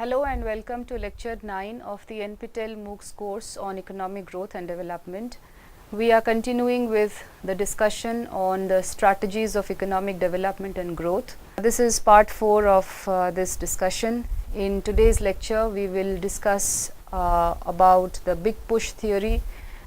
Hello and welcome to lecture 9 of the NPTEL MOOCs course on economic growth and development. We are continuing with the discussion on the strategies of economic development and growth. This is part 4 of this discussion. In today's lecture, we will discuss about the big push theory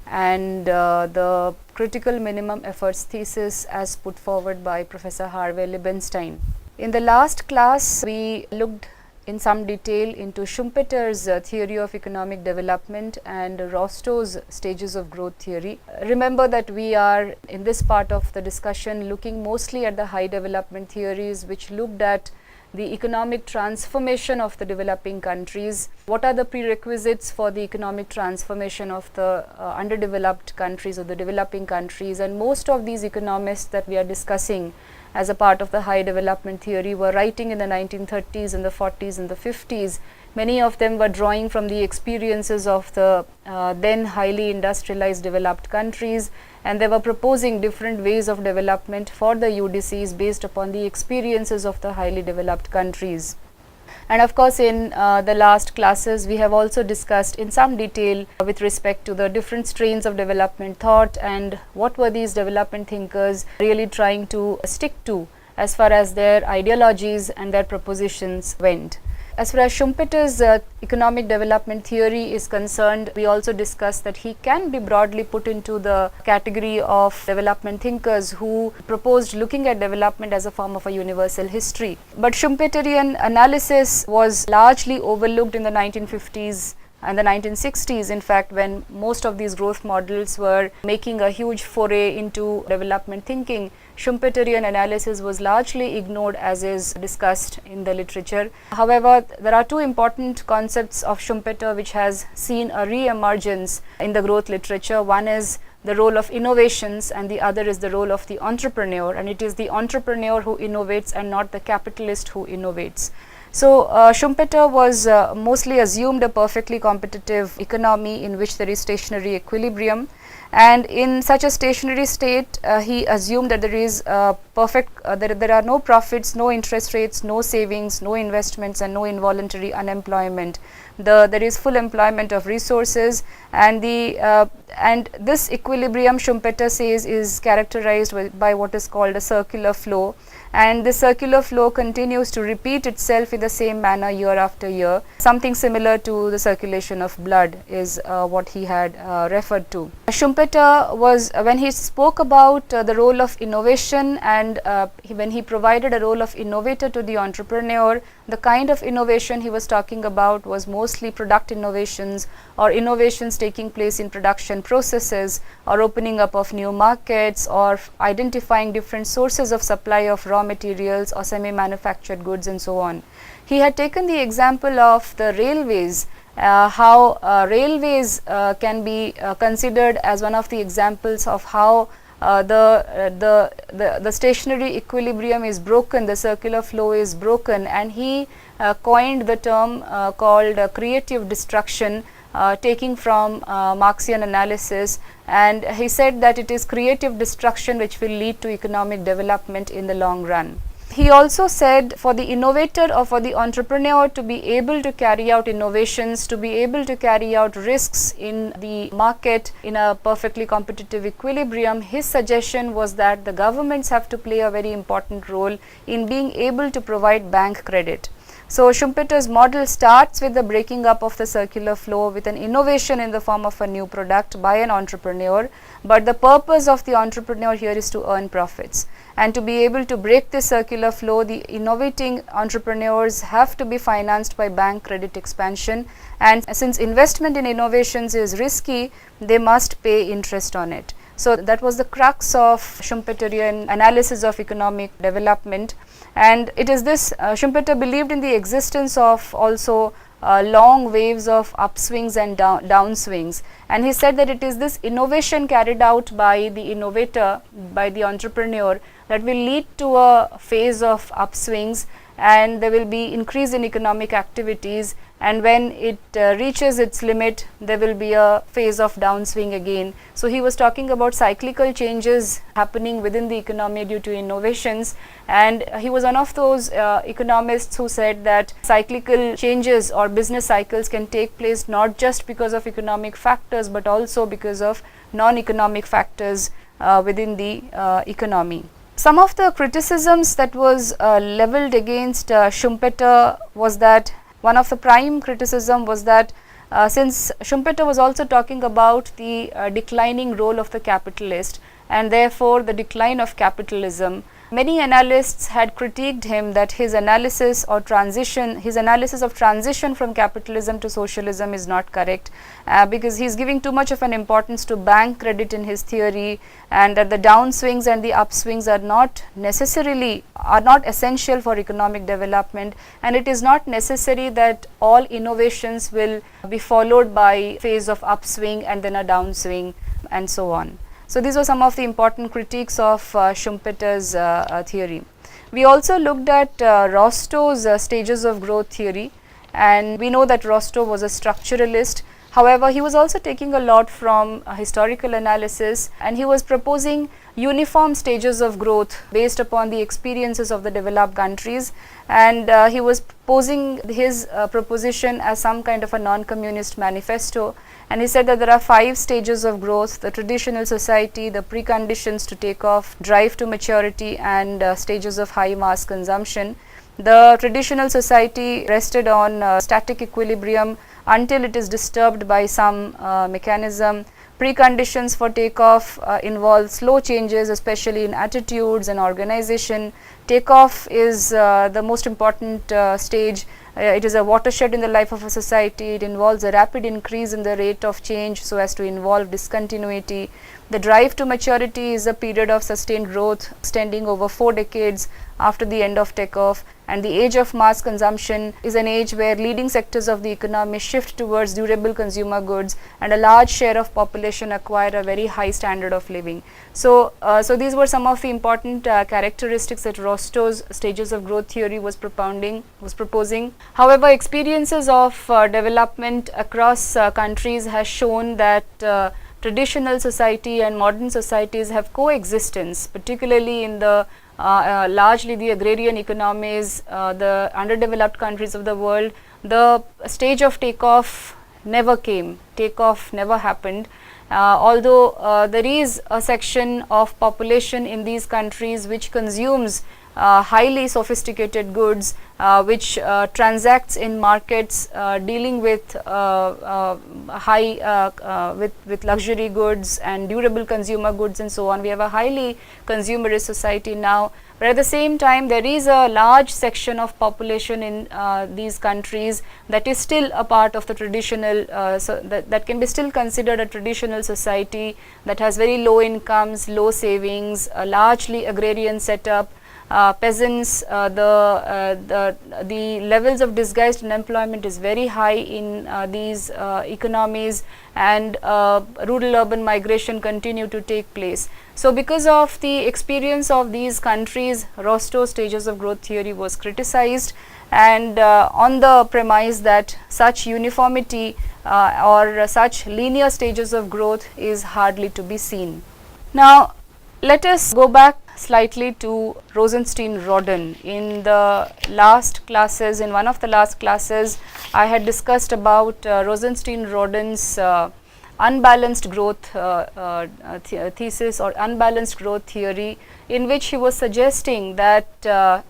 and the critical minimum efforts thesis as put forward by Professor Harvey Liebenstein. In the last class, we looked in some detail into Schumpeter's theory of economic development and Rostow's stages of growth theory. Remember that we are in this part of the discussion looking mostly at the high development theories, which looked at the economic transformation of the developing countries. What are the prerequisites for the economic transformation of the underdeveloped countries or the developing countries? And most of these economists that we are discussing as a part of the high development theory were writing in the 1930s and the 40s and the 50s. Many of them were drawing from the experiences of the then highly industrialized developed countries, and they were proposing different ways of development for the UDCs based upon the experiences of the highly developed countries. And of course, in the last classes, we have also discussed in some detail with respect to the different strains of development thought and what were these development thinkers really trying to stick to as far as their ideologies and their propositions went. As far as Schumpeter's economic development theory is concerned, we also discussed that he can be broadly put into the category of development thinkers who proposed looking at development as a form of a universal history. But Schumpeterian analysis was largely overlooked in the 1950s and the 1960s, in fact, when most of these growth models were making a huge foray into development thinking. Schumpeterian analysis was largely ignored, as is discussed in the literature. However, there are two important concepts of Schumpeter which has seen a re-emergence in the growth literature. One is the role of innovations and the other is the role of the entrepreneur, and it is the entrepreneur who innovates and not the capitalist who innovates. So, Schumpeter was mostly assumed a perfectly competitive economy in which there is stationary equilibrium, and in such a stationary state he assumed that there is there are no profits, no interest rates, no savings, no investments and no involuntary unemployment. There is full employment of resources, and this equilibrium, Schumpeter says, is characterized by what is called a circular flow, and this circular flow continues to repeat itself in the same manner year after year. Something similar to the circulation of blood is what he had referred to. Schumpeter was, when he spoke about the role of innovation and when he provided a role of innovator to the entrepreneur, the kind of innovation he was talking about was mostly product innovations or innovations taking place in production processes or opening up of new markets or identifying different sources of supply of raw materials or semi-manufactured goods and so on. He had taken the example of the railways, how railways can be considered as one of the examples of how the stationary equilibrium is broken, the circular flow is broken, and he coined the term called creative destruction, taking from Marxian analysis, and he said that it is creative destruction which will lead to economic development in the long run. He also said for the innovator or for the entrepreneur to be able to carry out innovations, to be able to carry out risks in the market in a perfectly competitive equilibrium, his suggestion was that the governments have to play a very important role in being able to provide bank credit. So, Schumpeter's model starts with the breaking up of the circular flow with an innovation in the form of a new product by an entrepreneur, but the purpose of the entrepreneur here is to earn profits. And to be able to break this circular flow, the innovating entrepreneurs have to be financed by bank credit expansion, and since investment in innovations is risky, they must pay interest on it. So, that was the crux of Schumpeterian analysis of economic development, and it is this Schumpeter believed in the existence of also long waves of upswings and downswings, and he said that it is this innovation carried out by the innovator, by the entrepreneur, that will lead to a phase of upswings, and there will be increase in economic activities, and when it reaches its limit, there will be a phase of downswing again. So he was talking about cyclical changes happening within the economy due to innovations, and he was one of those economists who said that cyclical changes or business cycles can take place not just because of economic factors but also because of non-economic factors within the economy. Some of the criticisms that was leveled against Schumpeter was that one of the prime criticism was that since Schumpeter was also talking about the declining role of the capitalist and therefore the decline of capitalism, many analysts had critiqued him that his analysis of transition from capitalism to socialism is not correct, because he is giving too much of an importance to bank credit in his theory, and that the downswings and the upswings are not essential for economic development, and it is not necessary that all innovations will be followed by a phase of upswing and then a downswing and so on. So these were some of the important critiques of Schumpeter's theory. We also looked at Rostow's stages of growth theory, and we know that Rostow was a structuralist. However, he was also taking a lot from historical analysis, and he was proposing uniform stages of growth based upon the experiences of the developed countries, and he was posing his proposition as some kind of a non-communist manifesto. And he said that there are 5 stages of growth: the traditional society, the preconditions to take off, drive to maturity, and stages of high mass consumption. The traditional society rested on static equilibrium until it is disturbed by some mechanism. Preconditions for takeoff involve slow changes, especially in attitudes and organization. Takeoff is the most important stage. It is a watershed in the life of a society. It involves a rapid increase in the rate of change so as to involve discontinuity. The drive to maturity is a period of sustained growth extending over 4 decades after the end of takeoff, and the age of mass consumption is an age where leading sectors of the economy shift towards durable consumer goods and a large share of population acquire a very high standard of living. So these were some of the important characteristics that Rostow's stages of growth theory was proposing. However, experiences of development across countries has shown that traditional society and modern societies have coexistence, particularly in the largely the agrarian economies, the underdeveloped countries of the world. The stage of takeoff never came, takeoff never happened, although there is a section of population in these countries which consumes highly sophisticated goods, which transacts in markets dealing with with luxury goods and durable consumer goods and so on. We have a highly consumerist society now, but at the same time there is a large section of population in these countries that is still a part of the traditional, that can be still considered a traditional society that has very low incomes, low savings, a largely agrarian setup. Peasants, the levels of disguised unemployment is very high in these economies, and rural-urban migration continue to take place. So because of the experience of these countries, Rostow's stages of growth theory was criticized, and on the premise that such uniformity or such linear stages of growth is hardly to be seen. Now let us go back slightly to Rosenstein-Rodin. In the last classes, in one of the last classes, I had discussed about Rosenstein-Rodin's unbalanced growth thesis or unbalanced growth theory, in which he was suggesting that the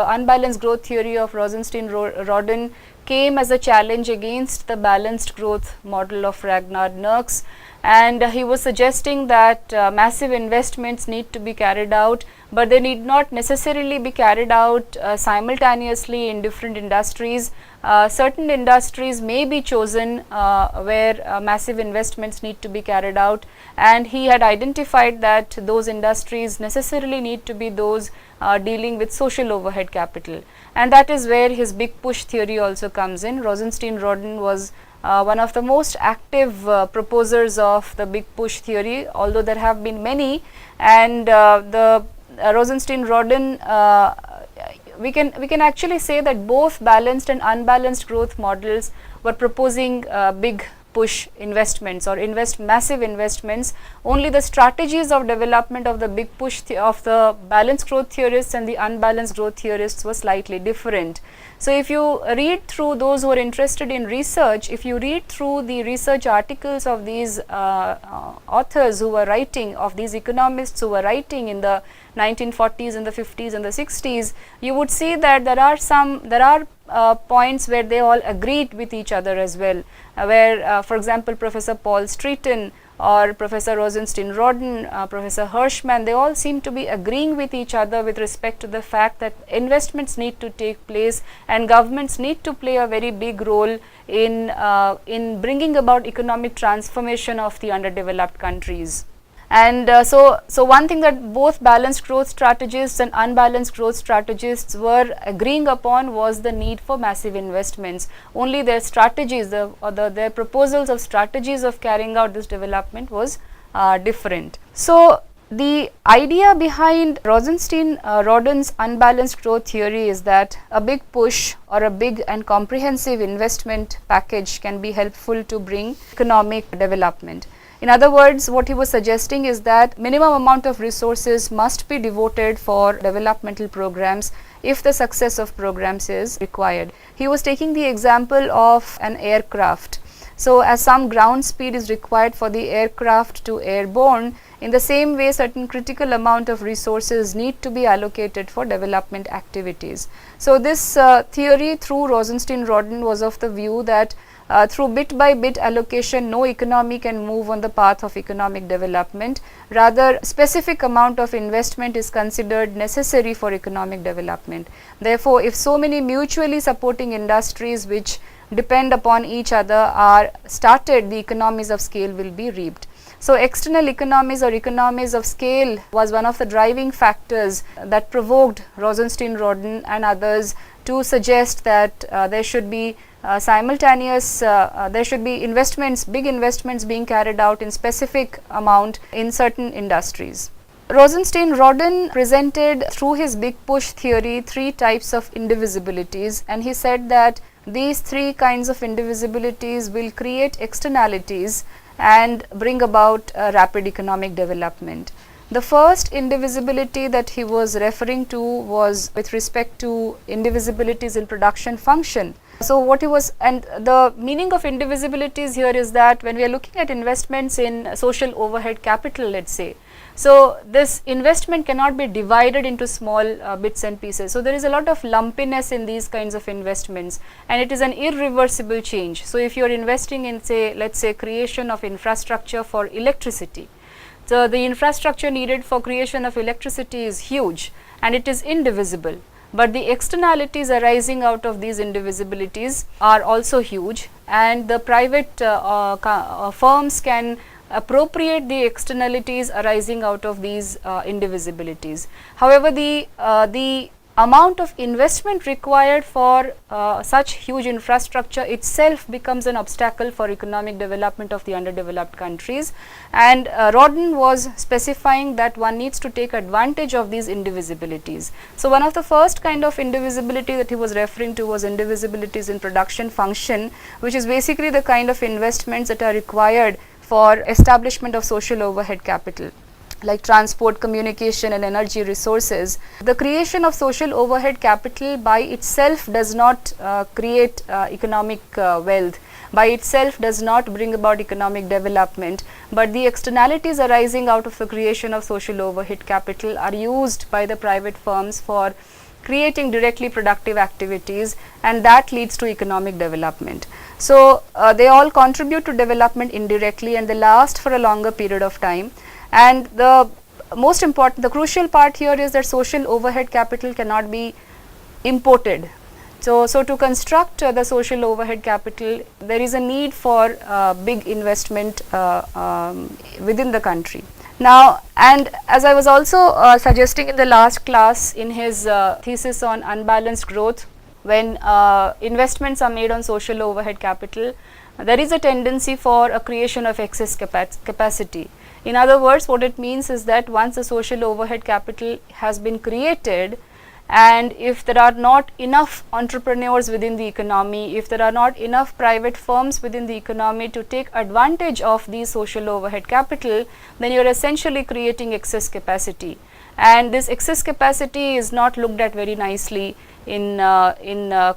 unbalanced growth theory of Rosenstein-Rodin came as a challenge against the balanced growth model of Ragnar Nurks, and he was suggesting that massive investments need to be carried out, but they need not necessarily be carried out simultaneously in different industries. Certain industries may be chosen where massive investments need to be carried out, and he had identified that those industries necessarily need to be those dealing with social overhead capital, and that is where his big push theory also comes in. Rosenstein-Rodin was one of the most active proposers of the big push theory, although there have been many, and the Rosenstein-Rodin we can actually say that both balanced and unbalanced growth models were proposing big push investments or massive investments. Only the strategies of development of the big push of the balanced growth theorists and the unbalanced growth theorists were slightly different. So if you read through, those who are interested in research, if you read through the research articles of these authors who were writing, of these economists who were writing in the 1940s and the 50s and the 60s, you would see that there are points where they all agreed with each other as well, where for example Professor Paul Streeton or Professor Rosenstein-Rodin, Professor Hirschman, they all seem to be agreeing with each other with respect to the fact that investments need to take place and governments need to play a very big role in bringing about economic transformation of the underdeveloped countries. And so one thing that both balanced growth strategists and unbalanced growth strategists were agreeing upon was the need for massive investments. Only their strategies, their proposals of strategies of carrying out this development was different. So the idea behind Rosenstein-Rodin's unbalanced growth theory is that a big push or a big and comprehensive investment package can be helpful to bring economic development. In other words, what he was suggesting is that minimum amount of resources must be devoted for developmental programs if the success of programs is required. He was taking the example of an aircraft. So as some ground speed is required for the aircraft to airborne, in the same way certain critical amount of resources need to be allocated for development activities. So this theory through Rosenstein-Rodin was of the view that through bit by bit allocation, no economy can move on the path of economic development. Rather, specific amount of investment is considered necessary for economic development. Therefore, if so many mutually supporting industries which depend upon each other are started, the economies of scale will be reaped. So external economies or economies of scale was one of the driving factors that provoked Rosenstein-Rodin and others to suggest that there should be there should be investments, big investments being carried out in specific amount in certain industries. Rosenstein-Rodin presented through his big push theory 3 types of indivisibilities, and he said that these 3 kinds of indivisibilities will create externalities and bring about rapid economic development. The first indivisibility that he was referring to was with respect to indivisibilities in production function. So what he was, and the meaning of indivisibilities here is that when we are looking at investments in social overhead capital, let's say, so this investment cannot be divided into small bits and pieces. So there is a lot of lumpiness in these kinds of investments, and it is an irreversible change. So if you are investing in, say, let's say creation of infrastructure for electricity, so the infrastructure needed for creation of electricity is huge and it is indivisible. But the externalities arising out of these indivisibilities are also huge, and the private firms can appropriate the externalities arising out of these indivisibilities. However, the amount of investment required for such huge infrastructure itself becomes an obstacle for economic development of the underdeveloped countries, and Rodin was specifying that one needs to take advantage of these indivisibilities. So one of the first kind of indivisibility that he was referring to was indivisibilities in production function, which is basically the kind of investments that are required for establishment of social overhead capital, like transport, communication and energy resources. The creation of social overhead capital by itself does not create economic wealth, by itself does not bring about economic development, but the externalities arising out of the creation of social overhead capital are used by the private firms for creating directly productive activities, and that leads to economic development. So they all contribute to development indirectly and they last for a longer period of time. And the most important, the crucial part here is that social overhead capital cannot be imported. So to construct the social overhead capital, there is a need for big investment within the country. Now, and as I was also suggesting in the last class in his thesis on unbalanced growth, when investments are made on social overhead capital, there is a tendency for a creation of excess capacity. In other words, what it means is that once the social overhead capital has been created And if there are not enough entrepreneurs within the economy, if there are not enough private firms within the economy to take advantage of the social overhead capital, then you are essentially creating excess capacity. And this excess capacity is not looked at very nicely in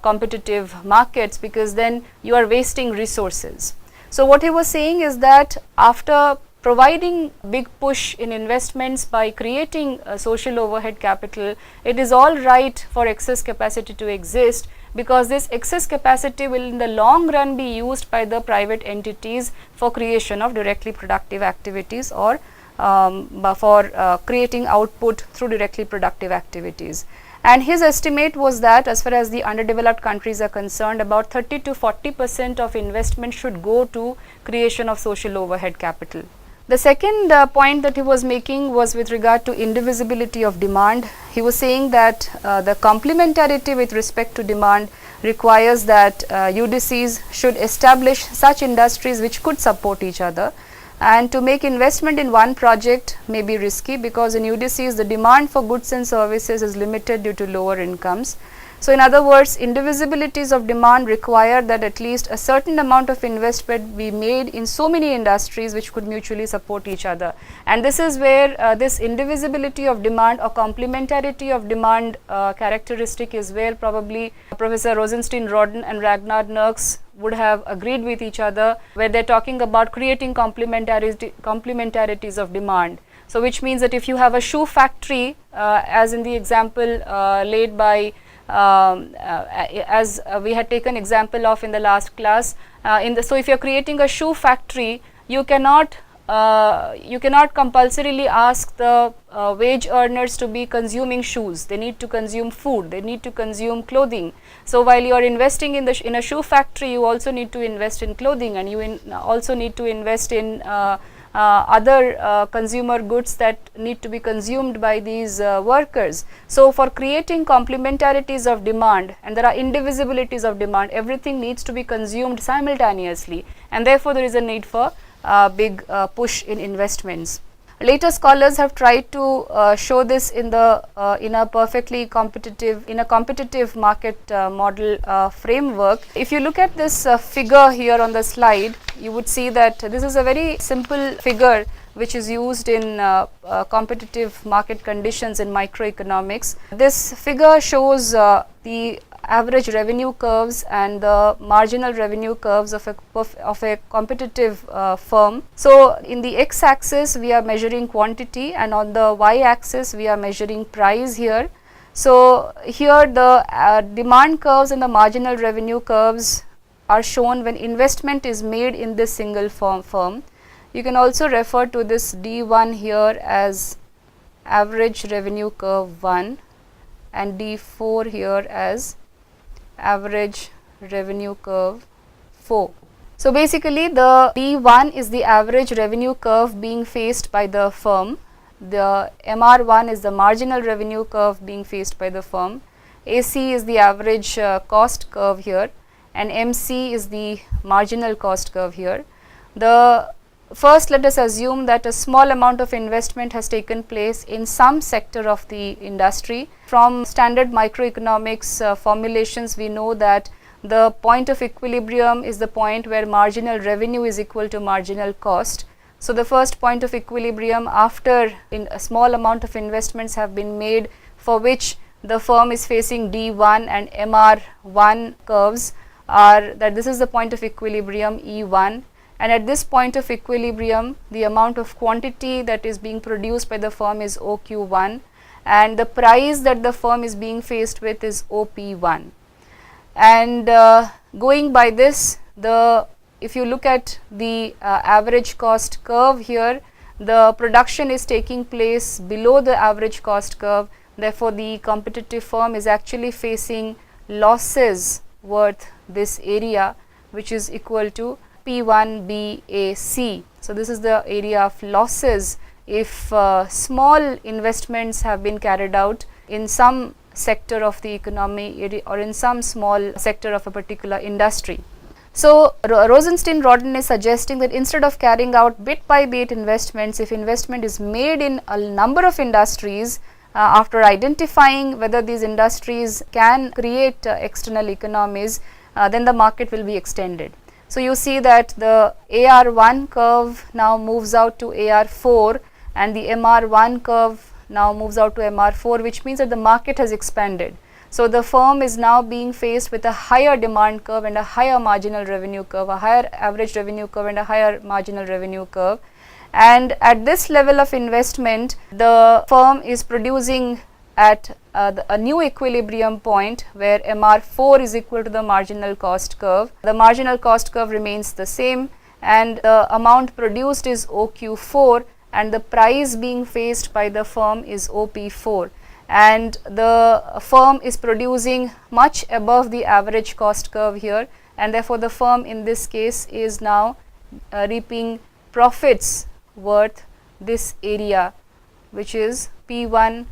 competitive markets, because then you are wasting resources. So what he was saying is that after providing big push in investments by creating social overhead capital, it is all right for excess capacity to exist, because this excess capacity will in the long run be used by the private entities for creation of directly productive activities, or for creating output through directly productive activities. And his estimate was that as far as the underdeveloped countries are concerned, about 30 to 40% of investment should go to creation of social overhead capital. The second point that he was making was with regard to indivisibility of demand. He was saying that the complementarity with respect to demand requires that UDCs should establish such industries which could support each other, and to make investment in one project may be risky, because in UDCs the demand for goods and services is limited due to lower incomes. So in other words, indivisibilities of demand require that at least a certain amount of investment be made in so many industries which could mutually support each other. And this is where this indivisibility of demand or complementarity of demand characteristic is where probably Professor Rosenstein-Rodden and Ragnar Nurks would have agreed with each other, where they are talking about creating complementarities of demand. So which means that if you have a shoe factory, as in the example laid by as we had taken example of in the last class, so if you are creating a shoe factory, you cannot compulsorily ask the wage earners to be consuming shoes. They need to consume food, they need to consume clothing. So while you are investing in a shoe factory, you also need to invest in clothing, and you also need to invest in other consumer goods that need to be consumed by these workers. So for creating complementarities of demand, and there are indivisibilities of demand, everything needs to be consumed simultaneously, and therefore there is a need for big push in investments. Later scholars have tried to show this in a perfectly competitive market model framework. If you look at this figure here on the slide, you would see that this is a very simple figure which is used in competitive market conditions in microeconomics. This figure shows the average revenue curves and the marginal revenue curves of a competitive firm. So in the x-axis we are measuring quantity, and on the y-axis we are measuring price here. So here the demand curves and the marginal revenue curves are shown when investment is made in this single firm. You can also refer to this D1 here as average revenue curve 1, and D4 here as average revenue curve 4. So basically the D1 is the average revenue curve being faced by the firm, the MR1 is the marginal revenue curve being faced by the firm, AC is the average cost curve here, and MC is the marginal cost curve here. First, let us assume that a small amount of investment has taken place in some sector of the industry. From standard microeconomics formulations, we know that the point of equilibrium is the point where marginal revenue is equal to marginal cost. So the first point of equilibrium after a small amount of investments have been made, for which the firm is facing D1 and MR1 curves, are that this is the point of equilibrium E1. And at this point of equilibrium, the amount of quantity that is being produced by the firm is OQ1, and the price that the firm is being faced with is OP1. And going by this, if you look at the average cost curve here, the production is taking place below the average cost curve. Therefore, the competitive firm is actually facing losses worth this area, which is equal to P1BAC. So this is the area of losses if small investments have been carried out in some sector of the economy or in some small sector of a particular industry. So Rosenstein-Rodden is suggesting that instead of carrying out bit by bit investments, if investment is made in a number of industries, after identifying whether these industries can create external economies, then the market will be extended. So you see that the AR1 curve now moves out to AR4 and the MR1 curve now moves out to MR4, which means that the market has expanded. So the firm is now being faced with a higher demand curve and a higher marginal revenue curve, a higher average revenue curve and a higher marginal revenue curve. And at this level of investment, the firm is producing at a new equilibrium point where MR4 is equal to the marginal cost curve. The marginal cost curve remains the same and the amount produced is OQ4 and the price being faced by the firm is OP4. And the firm is producing much above the average cost curve here, and therefore the firm in this case is now reaping profits worth this area, which is P1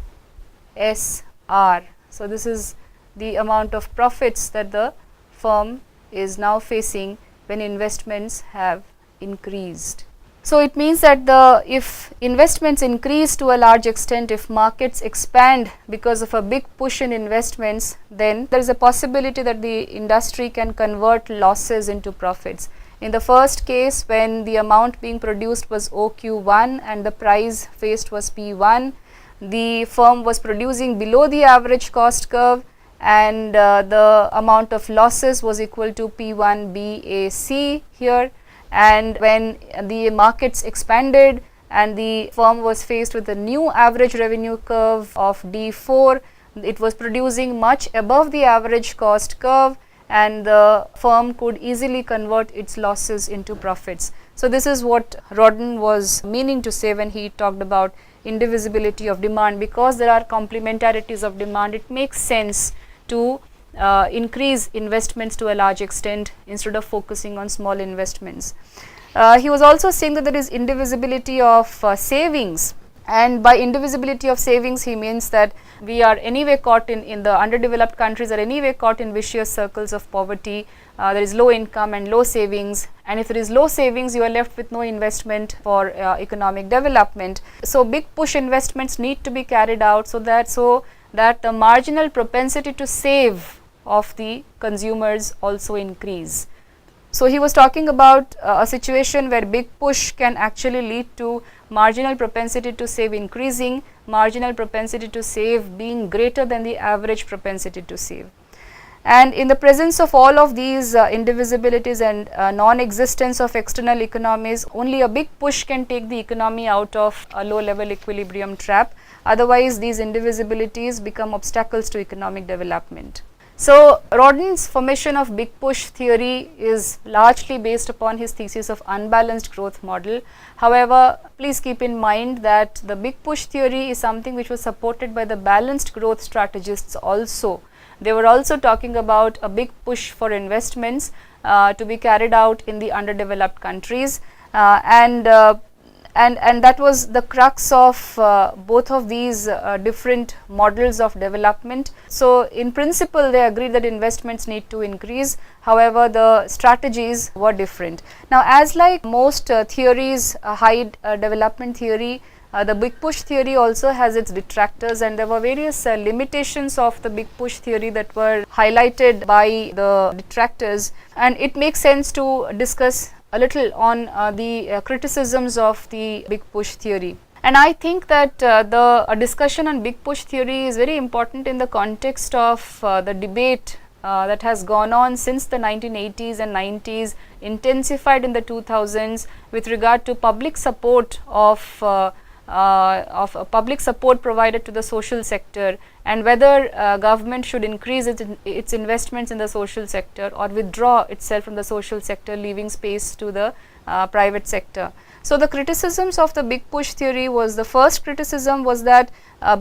SR. So this is the amount of profits that the firm is now facing when investments have increased. So it means that if investments increase to a large extent, if markets expand because of a big push in investments, then there is a possibility that the industry can convert losses into profits. In the first case, when the amount being produced was OQ1 and the price faced was P1, the firm was producing below the average cost curve and the amount of losses was equal to P1BAC here. And when the markets expanded and the firm was faced with a new average revenue curve of D4, it was producing much above the average cost curve and the firm could easily convert its losses into profits. So this is what Rodin was meaning to say when he talked about indivisibility of demand. Because there are complementarities of demand, it makes sense to increase investments to a large extent instead of focusing on small investments. He was also saying that there is indivisibility of savings, and by indivisibility of savings he means that we are anyway caught in the underdeveloped countries are anyway caught in vicious circles of poverty. There is low income and low savings, and if there is low savings you are left with no investment for economic development. So big push investments need to be carried out so that the marginal propensity to save of the consumers also increase. So he was talking about a situation where big push can actually lead to marginal propensity to save increasing, marginal propensity to save being greater than the average propensity to save. And in the presence of all of these indivisibilities and non-existence of external economies, only a big push can take the economy out of a low level equilibrium trap. Otherwise these indivisibilities become obstacles to economic development. So Rodin's formation of big push theory is largely based upon his thesis of unbalanced growth model. However, please keep in mind that the big push theory is something which was supported by the balanced growth strategists also. They were also talking about a big push for investments to be carried out in the underdeveloped countries, and that was the crux of both of these different models of development. So in principle they agreed that investments need to increase, however the strategies were different. Now as like most theories, high development theory, the big push theory also has its detractors, and there were various limitations of the big push theory that were highlighted by the detractors, and it makes sense to discuss a little on the criticisms of the big push theory. And I think that the discussion on big push theory is very important in the context of the debate that has gone on since the 1980s and 90s, intensified in the 2000s with regard to public support of public support provided to the social sector, and whether government should increase its investments in the social sector or withdraw itself from the social sector, leaving space to the private sector. So the criticisms of the big push theory was, the first criticism was that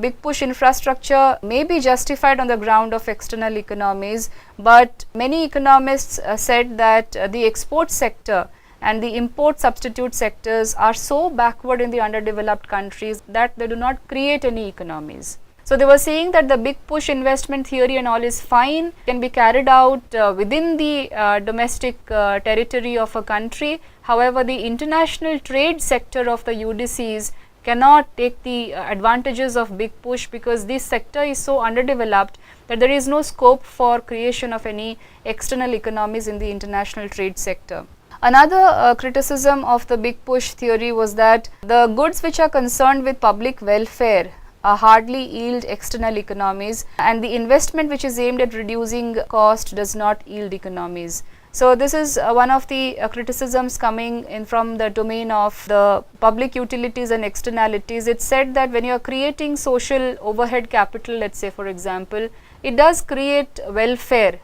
big push infrastructure may be justified on the ground of external economies, but many economists said that the export sector and the import substitute sectors are so backward in the underdeveloped countries that they do not create any economies. So they were saying that the big push investment theory and all is fine, can be carried out within the domestic territory of a country. However, the international trade sector of the UDCs cannot take the advantages of big push, because this sector is so underdeveloped that there is no scope for creation of any external economies in the international trade sector. Another criticism of the big push theory was that the goods which are concerned with public welfare hardly yield external economies, and the investment which is aimed at reducing cost does not yield economies. So, this is one of the criticisms coming in from the domain of the public utilities and externalities. It said that when you are creating social overhead capital, let us say for example, it does create welfare,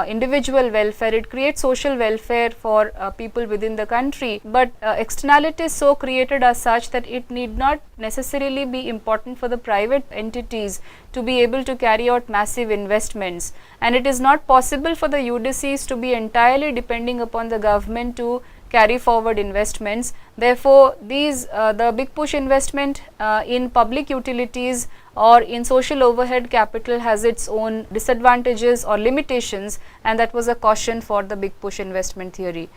individual welfare, it creates social welfare for people within the country, but externalities so created are such that it need not necessarily be important for the private entities to be able to carry out massive investments, and it is not possible for the UDCs to be entirely depending upon the government to carry forward investments. Therefore, these the big push investment in public utilities or in social overhead capital has its own disadvantages or limitations, and that was a caution for the big push investment theory.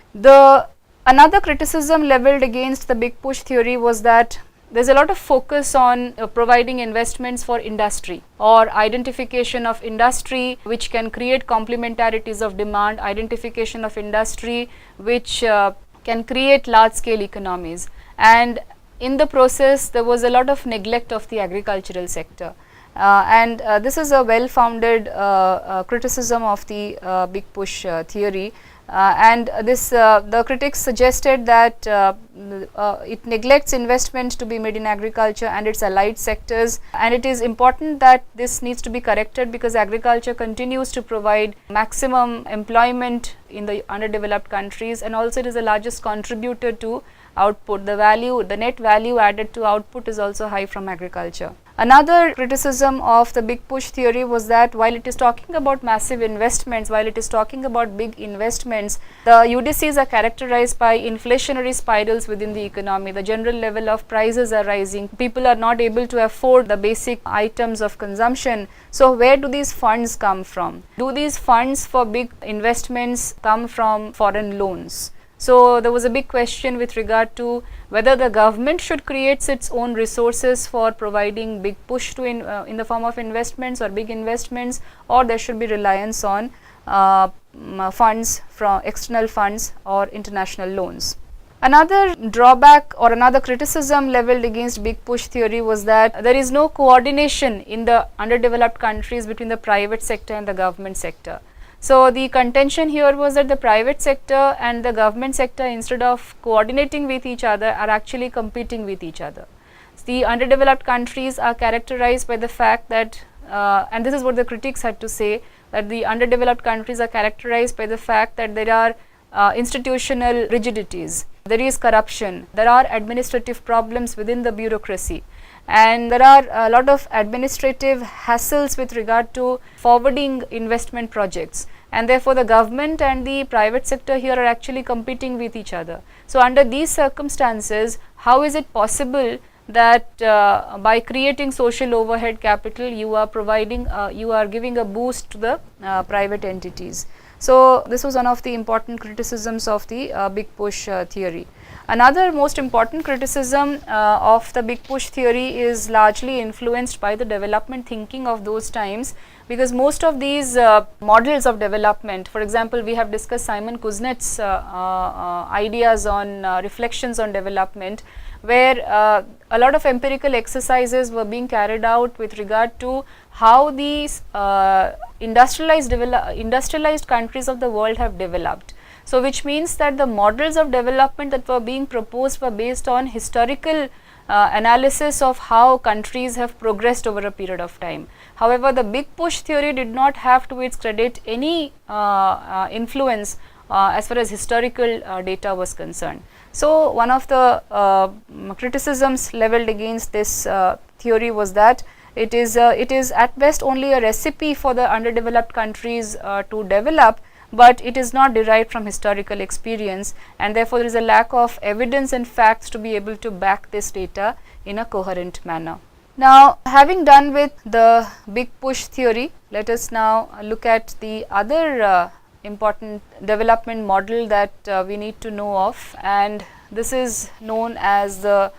Another criticism leveled against the big push theory was that there is a lot of focus on providing investments for industry or identification of industry which can create complementarities of demand, identification of industry which can create large scale economies, and in the process there was a lot of neglect of the agricultural sector, and this is a well founded criticism of the big push theory. And this the critics suggested that it neglects investment to be made in agriculture and its allied sectors, and it is important that this needs to be corrected, because agriculture continues to provide maximum employment in the underdeveloped countries, and also it is the largest contributor to output. The net value added to output is also high from agriculture. Another criticism of the big push theory was that while it is talking about massive investments, while it is talking about big investments, the UDCs are characterized by inflationary spirals within the economy. The general level of prices are rising, people are not able to afford the basic items of consumption. So, where do these funds come from? Do these funds for big investments come from foreign loans? So, there was a big question with regard to whether the government should create its own resources for providing big push to in the form of investments or big investments, or there should be reliance on funds from external funds or international loans. Another drawback or another criticism leveled against big push theory was that there is no coordination in the underdeveloped countries between the private sector and the government sector. So, the contention here was that the private sector and the government sector, instead of coordinating with each other, are actually competing with each other. The underdeveloped countries are characterized by the fact that and this is what the critics had to say, that the underdeveloped countries are characterized by the fact that there are institutional rigidities, there is corruption, there are administrative problems within the bureaucracy, and there are a lot of administrative hassles with regard to forwarding investment projects, and therefore the government and the private sector here are actually competing with each other. So, under these circumstances, how is it possible that by creating social overhead capital you are providing you are giving a boost to the private entities? So, this was one of the important criticisms of the big push theory. Another most important criticism of the big push theory is largely influenced by the development thinking of those times, because most of these models of development, for example, we have discussed Simon Kuznets' ideas on reflections on development, where a lot of empirical exercises were being carried out with regard to how these industrialized countries of the world have developed. So, which means that the models of development that were being proposed were based on historical analysis of how countries have progressed over a period of time. However, the big push theory did not have to its credit any influence as far as historical data was concerned. So, one of the criticisms leveled against this theory was that it is at best only a recipe for the underdeveloped countries to develop, but it is not derived from historical experience, and therefore there is a lack of evidence and facts to be able to back this data in a coherent manner. Now, having done with the big push theory, let us now look at the other important development model that we need to know of, and this is known as the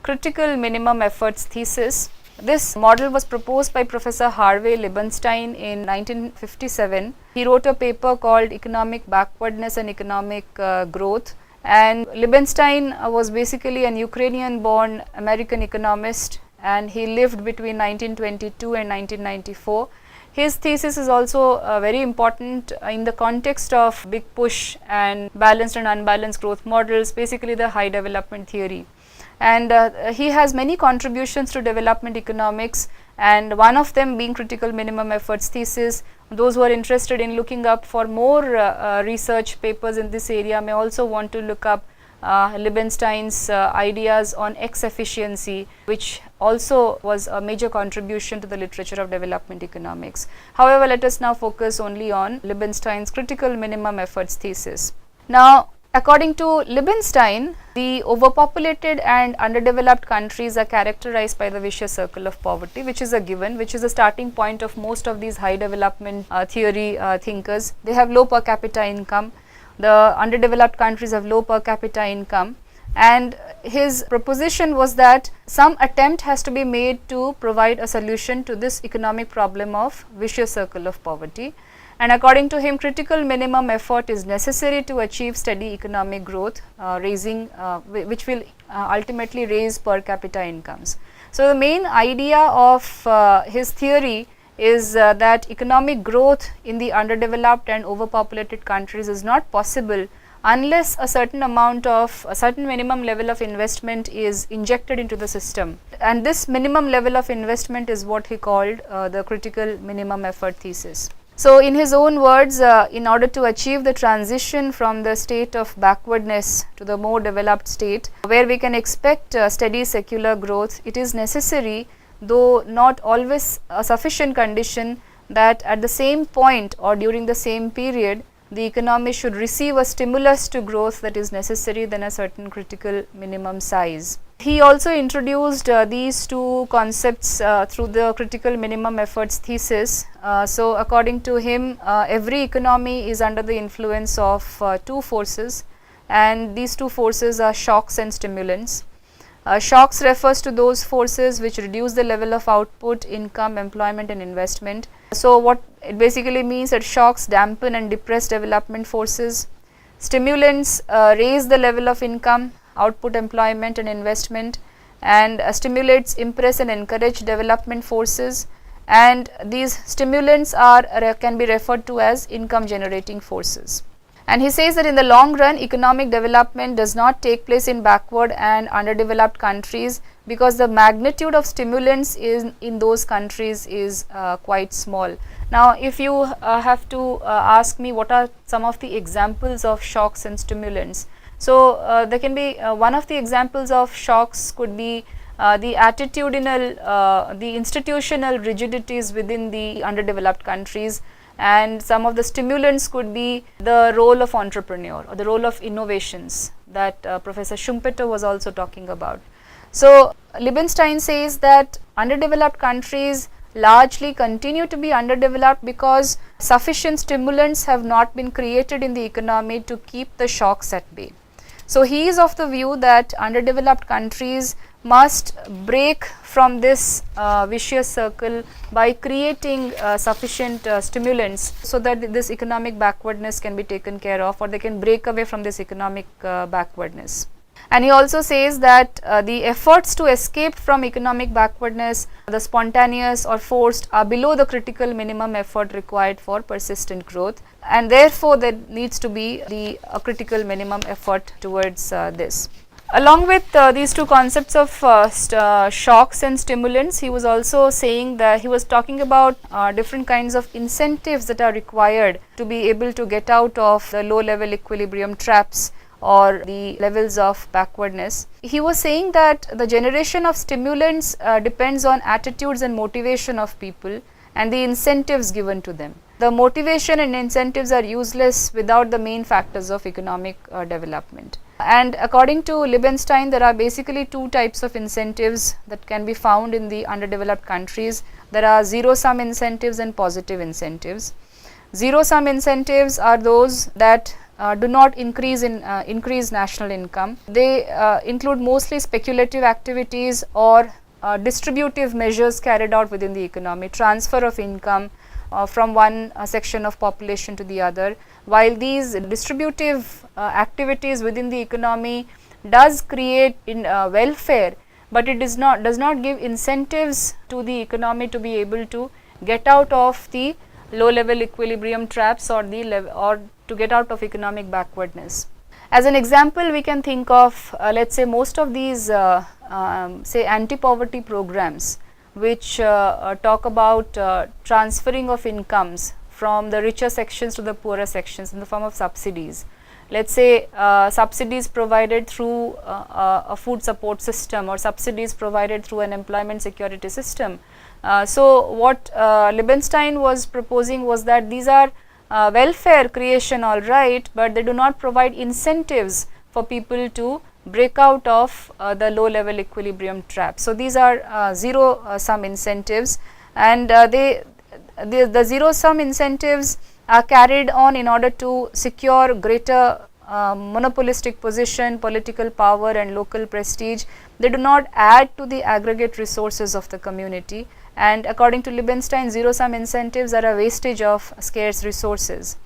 critical minimum efforts thesis. This model was proposed by Professor Harvey Liebenstein in 1957. He wrote a paper called Economic Backwardness and Economic Growth, and Liebenstein was basically an Ukrainian born American economist, and he lived between 1922 and 1994. His thesis is also very important in the context of big push and balanced and unbalanced growth models, basically the high development theory. And he has many contributions to development economics, and one of them being critical minimum efforts thesis. Those who are interested in looking up for more research papers in this area may also want to look up Liebenstein's ideas on X efficiency, which also was a major contribution to the literature of development economics. However, let us now focus only on Liebenstein's critical minimum efforts thesis. Now, according to Liebenstein, the overpopulated and underdeveloped countries are characterized by the vicious circle of poverty, which is a given, which is the starting point of most of these high development theory thinkers. They have low per capita income. The underdeveloped countries have low per capita income, and his proposition was that some attempt has to be made to provide a solution to this economic problem of vicious circle of poverty. And according to him, critical minimum effort is necessary to achieve steady economic growth, which will ultimately raise per capita incomes. So, the main idea of his theory is that economic growth in the underdeveloped and overpopulated countries is not possible unless a certain minimum level of investment is injected into the system, and this minimum level of investment is what he called the critical minimum effort thesis. So, in his own words, in order to achieve the transition from the state of backwardness to the more developed state, where we can expect steady secular growth, it is necessary, though not always a sufficient condition, that at the same point or during the same period, the economy should receive a stimulus to growth that is necessary than a certain critical minimum size. He also introduced these two concepts through the critical minimum efforts thesis. So, according to him, every economy is under the influence of two forces, and these two forces are shocks and stimulants. Shocks refers to those forces which reduce the level of output, income, employment and investment. So, what it basically means that shocks dampen and depress development forces. Stimulants raise the level of income, output, employment and investment, and stimulates impress and encourage development forces, and these stimulants can be referred to as income generating forces. And he says that in the long run, economic development does not take place in backward and underdeveloped countries, because the magnitude of stimulants in those countries is quite small. Now, if you have to ask me what are some of the examples of shocks and stimulants, so there can be one of the examples of shocks could be the attitudinal, the institutional rigidities within the underdeveloped countries, and some of the stimulants could be the role of entrepreneur or the role of innovations that Professor Schumpeter was also talking about. So, Liebenstein says that underdeveloped countries largely continue to be underdeveloped because sufficient stimulants have not been created in the economy to keep the shocks at bay. So, he is of the view that underdeveloped countries must break from this vicious circle by creating sufficient stimulants, so that this economic backwardness can be taken care of, or they can break away from this economic backwardness. And he also says that the efforts to escape from economic backwardness, the spontaneous or forced, are below the critical minimum effort required for persistent growth, and therefore there needs to be a critical minimum effort towards this. Along with these two concepts of shocks and stimulants, he was also saying that he was talking about different kinds of incentives that are required to be able to get out of the low level equilibrium traps or the levels of backwardness. He was saying that the generation of stimulants depends on attitudes and motivation of people and the incentives given to them. The motivation and incentives are useless without the main factors of economic development. And according to Liebenstein, there are basically two types of incentives that can be found in the underdeveloped countries. There are zero-sum incentives and positive incentives. Zero-sum incentives are those that do not increase national income. They include mostly speculative activities or distributive measures carried out within the economy, transfer of income from one section of population to the other. While these distributive activities within the economy does create welfare, but it does not give incentives to the economy to be able to get out of the low level equilibrium traps or to get out of economic backwardness. As an example, we can think of let us say most of these say anti-poverty programs which talk about transferring of incomes from the richer sections to the poorer sections in the form of subsidies. Let us say subsidies provided through a food support system or subsidies provided through an employment security system. So what Liebenstein was proposing was that these are welfare creation, all right, but they do not provide incentives for people to break out of the low level equilibrium trap. So these are zero sum incentives, and the zero sum incentives are carried on in order to secure greater monopolistic position, political power and local prestige. They do not add to the aggregate resources of the community, and according to Liebenstein, zero sum incentives are a wastage of scarce resources,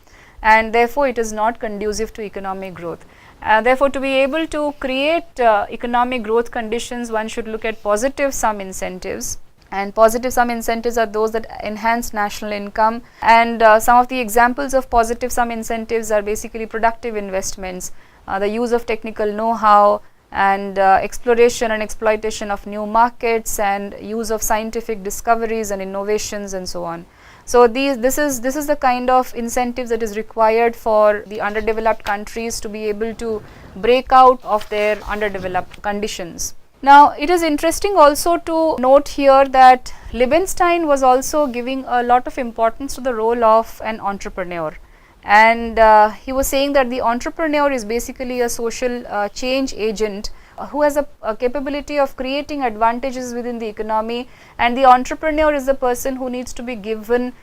and therefore it is not conducive to economic growth. Therefore, to be able to create economic growth conditions, one should look at positive sum incentives, and positive sum incentives are those that enhance national income. And some of the examples of positive sum incentives are basically productive investments, the use of technical know-how, and exploration and exploitation of new markets, and use of scientific discoveries and innovations, and so on. So this is the kind of incentives that is required for the underdeveloped countries to be able to break out of their underdeveloped conditions. Now, it is interesting also to note here that Liebenstein was also giving a lot of importance to the role of an entrepreneur, and he was saying that the entrepreneur is basically a social change agent who has a capability of creating advantages within the economy, and the entrepreneur is the person who needs to be given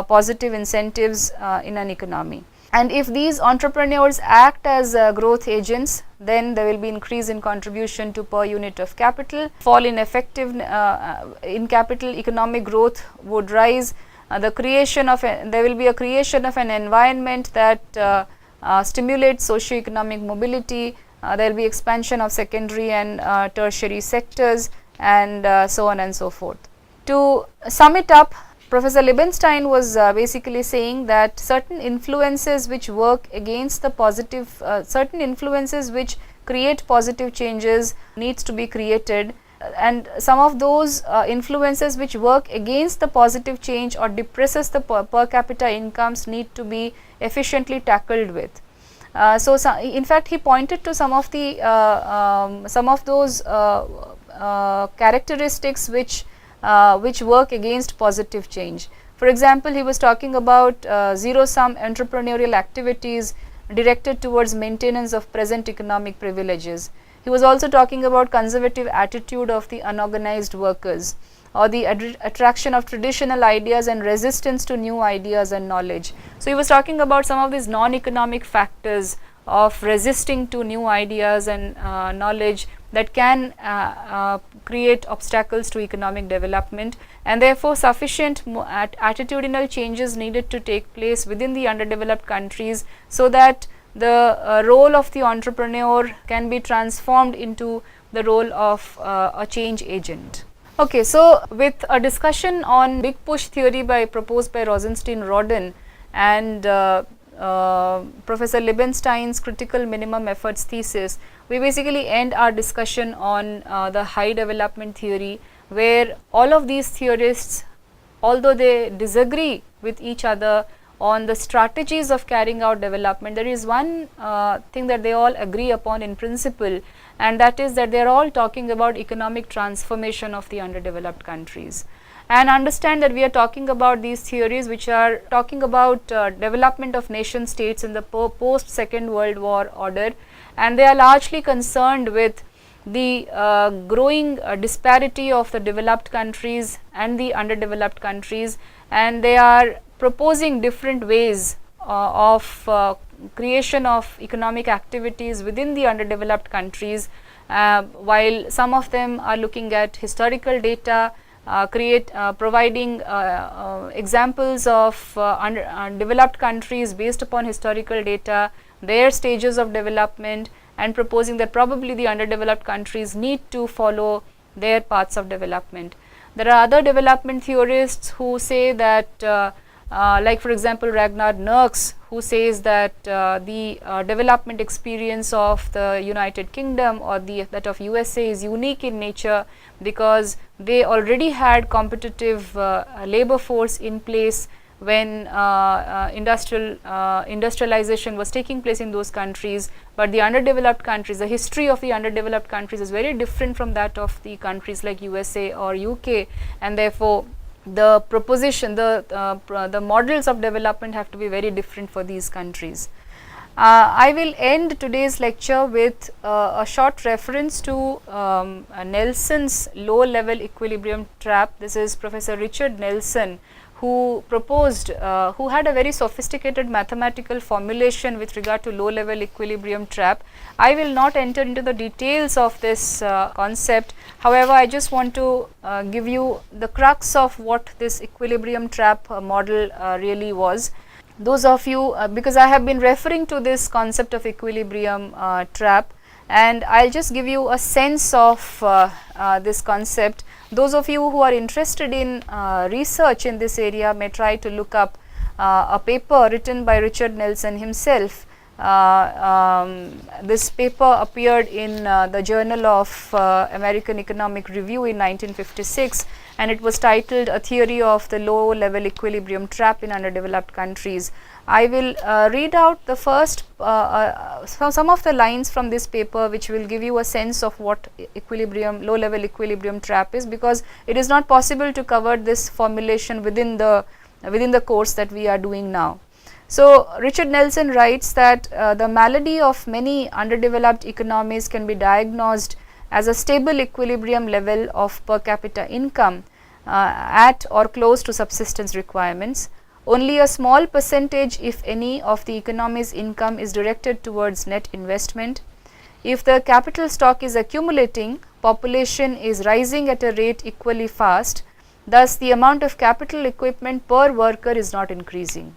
positive incentives in an economy. And if these entrepreneurs act as growth agents, then there will be increase in contribution to per unit of capital, fall in effective in capital, economic growth would rise, there will be a creation of an environment that stimulates socio-economic mobility, there will be expansion of secondary and tertiary sectors, and so on and so forth. To sum it up, Professor Liebenstein was basically saying that certain influences which work against the positive, certain influences which create positive changes needs to be created, and some of those influences which work against the positive change or depresses the per capita incomes need to be efficiently tackled with. So in fact, he pointed to some of the those characteristics which work against positive change. For example, he was talking about zero sum entrepreneurial activities directed towards maintenance of present economic privileges. He was also talking about conservative attitude of the unorganized workers, or the attraction of traditional ideas and resistance to new ideas and knowledge. So he was talking about some of these non-economic factors of resisting to new ideas and knowledge that can create obstacles to economic development, and therefore sufficient attitudinal changes needed to take place within the underdeveloped countries, so that the role of the entrepreneur can be transformed into the role of a change agent. Okay, so with a discussion on big push theory proposed by Rosenstein-Rodin and Professor Liebenstein's critical minimum efforts thesis, we basically end our discussion on the high development theory, where all of these theorists, although they disagree with each other on the strategies of carrying out development, there is one thing that they all agree upon in principle, and that is that they are all talking about economic transformation of the underdeveloped countries. And understand that we are talking about these theories which are talking about development of nation states in the post Second World War order, and they are largely concerned with the growing disparity of the developed countries and the underdeveloped countries, and they are proposing different ways of creation of economic activities within the underdeveloped countries, while some of them are looking at historical data, providing examples of developed countries based upon historical data, their stages of development, and proposing that probably the underdeveloped countries need to follow their paths of development. There are other development theorists who say that like for example Ragnar Nerks, who says that the development experience of the United Kingdom or that of USA is unique in nature, because they already had competitive labor force in place when industrialization was taking place in those countries. But the underdeveloped countries, the history of the underdeveloped countries is very different from that of the countries like USA or UK, and therefore the proposition, the models of development have to be very different for these countries. I will end today's lecture with a short reference to Nelson's low level equilibrium trap. This is Professor Richard Nelson, who proposed, who had a very sophisticated mathematical formulation with regard to low level equilibrium trap. I will not enter into the details of this concept. However, I just want to give you the crux of what this equilibrium trap model really was. Those of you, because I have been referring to this concept of equilibrium trap, and I'll just give you a sense of this concept. Those of you who are interested in research in this area may try to look up a paper written by Richard Nelson himself. This paper appeared in the Journal of American Economic Review in 1956, and it was titled A Theory of the Low Level Equilibrium Trap in Underdeveloped Countries. I will read out the first some of the lines from this paper, which will give you a sense of what low level equilibrium trap is, because it is not possible to cover this formulation within the course that we are doing now. So, Richard Nelson writes that the malady of many underdeveloped economies can be diagnosed as a stable equilibrium level of per capita income at or close to subsistence requirements. Only a small percentage, if any, of the economy's income is directed towards net investment. If the capital stock is accumulating, population is rising at a rate equally fast, thus the amount of capital equipment per worker is not increasing.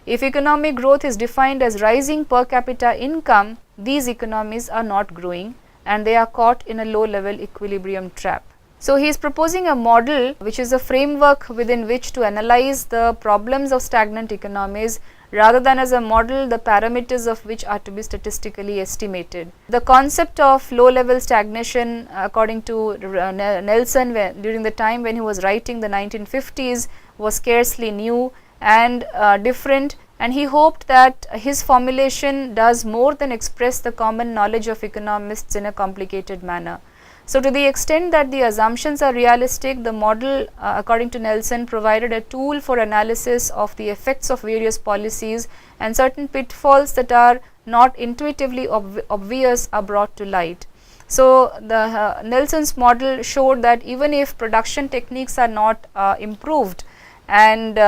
If economic growth is defined as rising per capita income, these economies are not growing and they are caught in a low level equilibrium trap. So, he is proposing a model which is a framework within which to analyze the problems of stagnant economies, rather than as a model the parameters of which are to be statistically estimated. The concept of low level stagnation, according to Nelson, during the time when he was writing the 1950s, was scarcely new and different, and he hoped that his formulation does more than express the common knowledge of economists in a complicated manner. So, to the extent that the assumptions are realistic, the model according to Nelson provided a tool for analysis of the effects of various policies, and certain pitfalls that are not intuitively obvious are brought to light. So, the Nelson's model showed that even if production techniques are not improved, and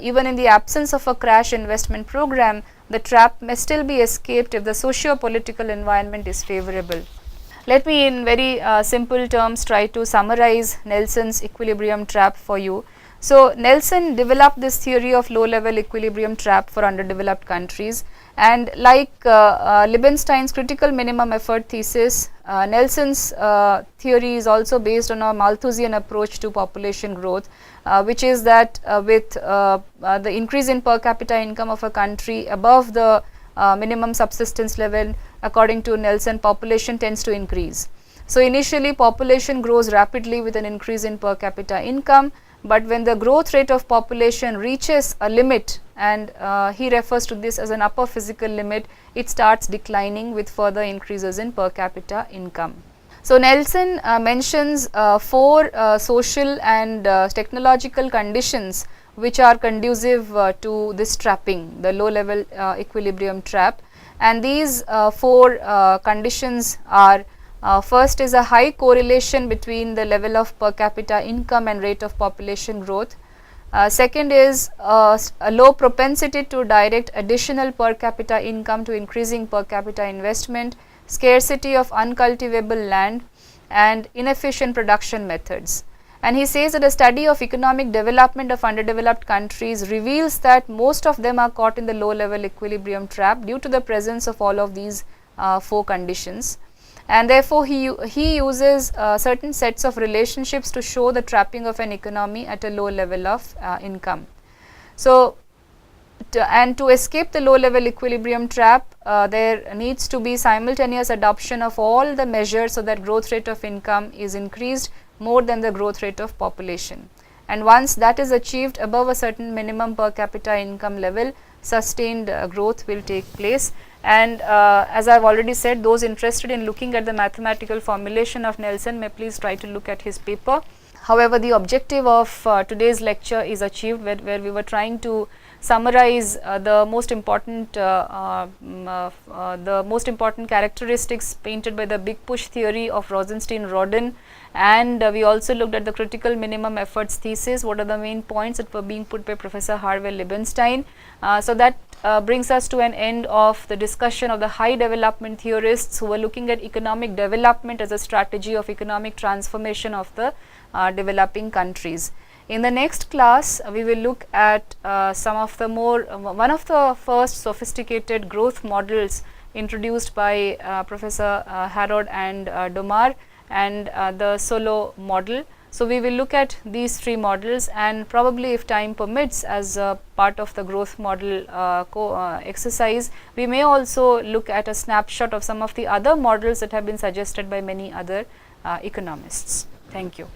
even in the absence of a crash investment program, the trap may still be escaped if the socio-political environment is favorable. Let me in very simple terms try to summarize Nelson's equilibrium trap for you. So, Nelson developed this theory of low level equilibrium trap for underdeveloped countries, and like Liebenstein's critical minimum effort thesis, Nelson's theory is also based on a Malthusian approach to population growth, which is that with the increase in per capita income of a country above the minimum subsistence level, according to Nelson, population tends to increase. So, initially population grows rapidly with an increase in per capita income, but when the growth rate of population reaches a limit, and he refers to this as an upper physical limit, it starts declining with further increases in per capita income. So, Nelson mentions 4 social and technological conditions which are conducive to this trapping, the low level equilibrium trap, and these 4 conditions are: first is a high correlation between the level of per capita income and rate of population growth. Second is a low propensity to direct additional per capita income to increasing per capita investment, scarcity of uncultivable land, and inefficient production methods. And he says that a study of economic development of underdeveloped countries reveals that most of them are caught in the low level equilibrium trap due to the presence of all of these four conditions. And therefore, he uses certain sets of relationships to show the trapping of an economy at a low level of income. So, to escape the low level equilibrium trap, there needs to be simultaneous adoption of all the measures so that growth rate of income is increased more than the growth rate of population. And once that is achieved above a certain minimum per capita income level, sustained growth will take place. And as I have already said, those interested in looking at the mathematical formulation of Nelson may please try to look at his paper. However, the objective of today's lecture is achieved, where we were trying to summarize the most important characteristics painted by the big push theory of Rosenstein-Rodin, and we also looked at the critical minimum efforts thesis. What are the main points that were being put by Professor Harvey Liebenstein? So that brings us to an end of the discussion of the high development theorists who were looking at economic development as a strategy of economic transformation of the developing countries. In the next class, we will look at one of the first sophisticated growth models introduced by Professor Harrod and Domar, and the Solow model. So, we will look at these three models, and probably if time permits, as part of the growth model exercise, we may also look at a snapshot of some of the other models that have been suggested by many other economists. Thank you.